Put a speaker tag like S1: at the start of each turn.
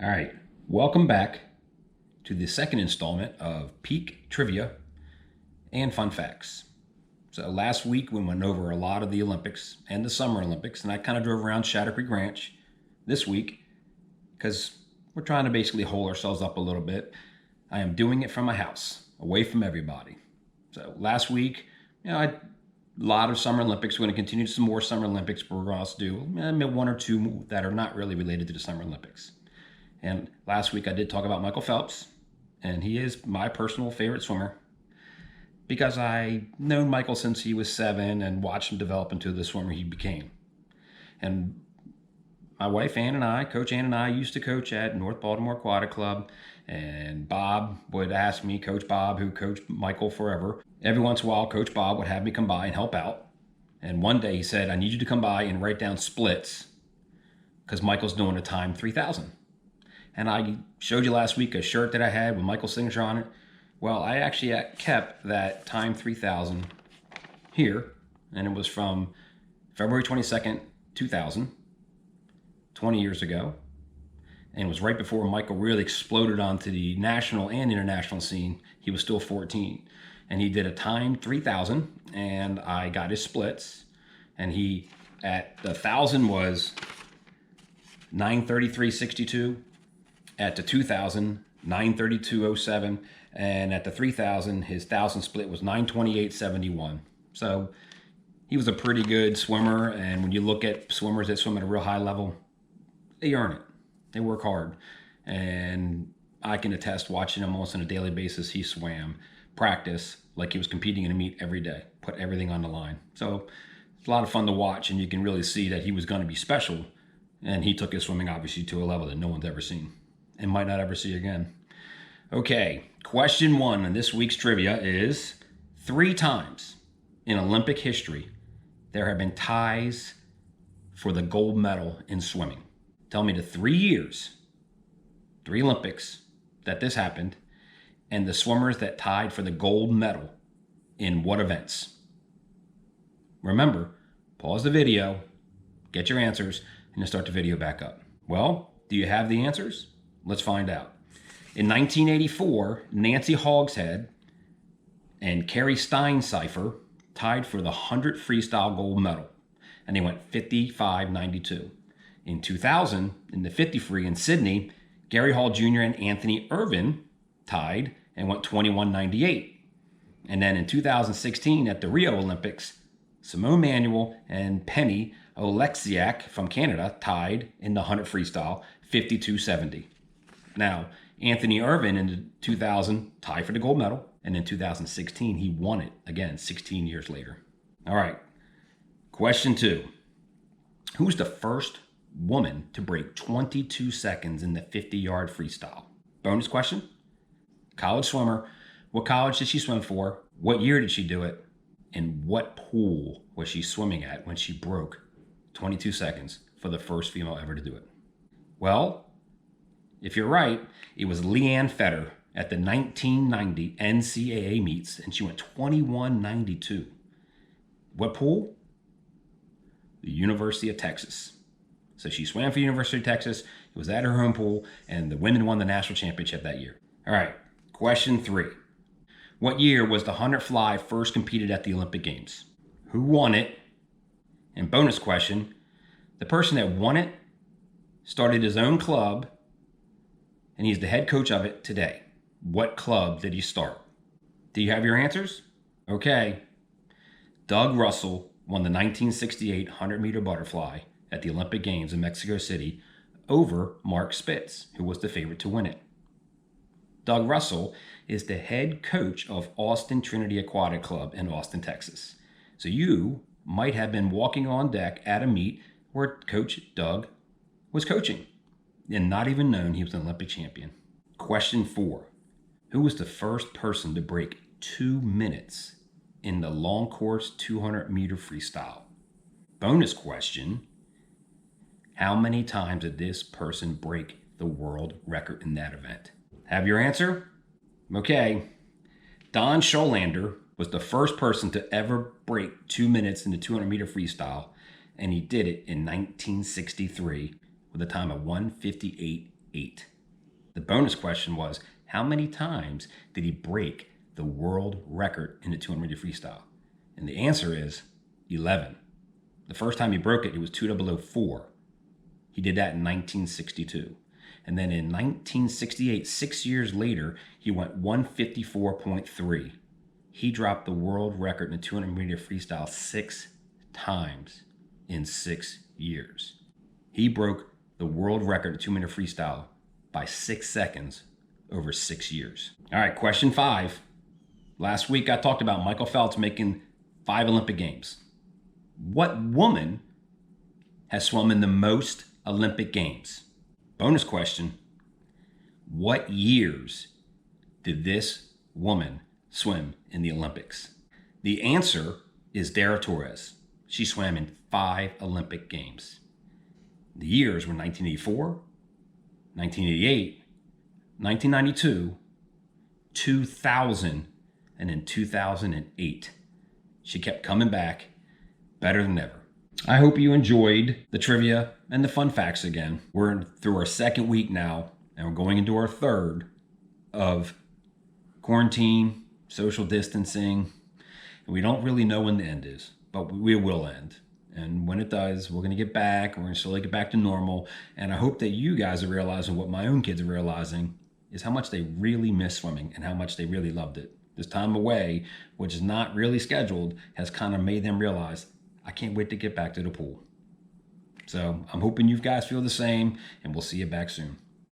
S1: All right, welcome back to the second installment of Peak Trivia and Fun Facts. So last week we went over a lot of the Olympics and the Summer Olympics, and I kind of drove around Shadow Creek Ranch this week because we're trying to basically hold ourselves up a little bit. I am doing it from my house, away from everybody. So last week, a lot of Summer Olympics. We're going to continue some more Summer Olympics, but we're going to also do one or two that are not really related to the Summer Olympics. And last week I did talk about Michael Phelps, and he is my personal favorite swimmer because I've known Michael since he was 7 and watched him develop into the swimmer he became. And my wife Ann and I, Coach Ann and I, used to coach at North Baltimore Aquatic Club, and Bob would ask me, Coach Bob, who coached Michael forever, every once in a while Coach Bob would have me come by and help out. And one day he said, I need you to come by and write down splits because Michael's doing a time 3,000. And I showed you last week a shirt that I had with Michael's signature on it. Well, I actually kept that time 3000 here, and it was from February 22nd, 2000, 20 years ago. And it was right before Michael really exploded onto the national and international scene. He was still 14. And he did a time 3000, and I got his splits. And he, at the 1,000 was 9:33.62. At the 2,000, 9:32.07, and at the 3,000, his 1,000 split was 9:28.71. So he was a pretty good swimmer, and when you look at swimmers that swim at a real high level, they earn it. They work hard, and I can attest watching him almost on a daily basis. He swam, practice like he was competing in a meet every day, put everything on the line. So it's a lot of fun to watch, and you can really see that he was going to be special, and he took his swimming obviously to a level that no one's ever seen and might not ever see again. Okay, question 1 in this week's trivia is 3 times in Olympic history there have been ties for the gold medal in swimming. Tell me the 3 years, 3 Olympics that this happened, and the swimmers that tied for the gold medal in what events. Remember, pause the video, get your answers, and then start the video back up. Well, do you have the answers? Let's find out. In 1984, Nancy Hogshead and Carrie Steincypher tied for the 100 freestyle gold medal, and they went 55.92. In 2000, in the 50 free in Sydney, Gary Hall Jr. and Anthony Irvin tied and went 21.98. And then in 2016 at the Rio Olympics, Simone Manuel and Penny Oleksiak from Canada tied in the 100 freestyle, 52.70. Now, Anthony Irvin in 2000 tied for the gold medal, and in 2016 he won it again 16 years later. All right, question 2. Who's the first woman to break 22 seconds in the 50-yard freestyle? Bonus question. College swimmer. What college did she swim for? What year did she do it? And what pool was she swimming at when she broke 22 seconds for the first female ever to do it? Well, if you're right, it was Leanne Fetter at the 1990 NCAA meets, and she went 21.92. What pool? The University of Texas. So she swam for the University of Texas. It was at her home pool, and the women won the national championship that year. All right, question 3. What year was the 100 fly first competed at the Olympic Games? Who won it? And bonus question, the person that won it started his own club, and he's the head coach of it today. What club did he start? Do you have your answers? Okay. Doug Russell won the 1968 100-meter butterfly at the Olympic Games in Mexico City over Mark Spitz, who was the favorite to win it. Doug Russell is the head coach of Austin Trinity Aquatic Club in Austin, Texas. So you might have been walking on deck at a meet where Coach Doug was coaching and not even known he was an Olympic champion. Question 4. Who was the first person to break 2 minutes in the long course 200-meter freestyle? Bonus question. How many times did this person break the world record in that event? Have your answer? Okay. Don Scholander was the first person to ever break 2 minutes in the 200-meter freestyle, and he did it in 1963 with a time of 1:58 2008. The bonus question was, how many times did he break the world record in the 200 meter freestyle? And the answer is 11. The first time he broke it, it was 2004. He did that in 1962. And then in 1968, 6 years later, he went 154.3. He dropped the world record in the 200 meter freestyle 6 times in 6 years. He broke the world record in 2 meter freestyle by 6 seconds over 6 years. All right, question 5. Last week I talked about Michael Phelps making 5 Olympic Games. What woman has swum in the most Olympic Games? Bonus question. What years did this woman swim in the Olympics? The answer is Dara Torres. She swam in 5 Olympic Games. The years were 1984, 1988, 1992, 2000, and in 2008. She kept coming back better than ever. I hope you enjoyed the trivia and the fun facts again. We're through our second week now, and we're going into our third of quarantine, social distancing, and we don't really know when the end is, but we will end. And when it does, we're going to get back. We're going to slowly get back to normal. And I hope that you guys are realizing what my own kids are realizing is how much they really miss swimming and how much they really loved it. This time away, which is not really scheduled, has kind of made them realize, I can't wait to get back to the pool. So I'm hoping you guys feel the same, and we'll see you back soon.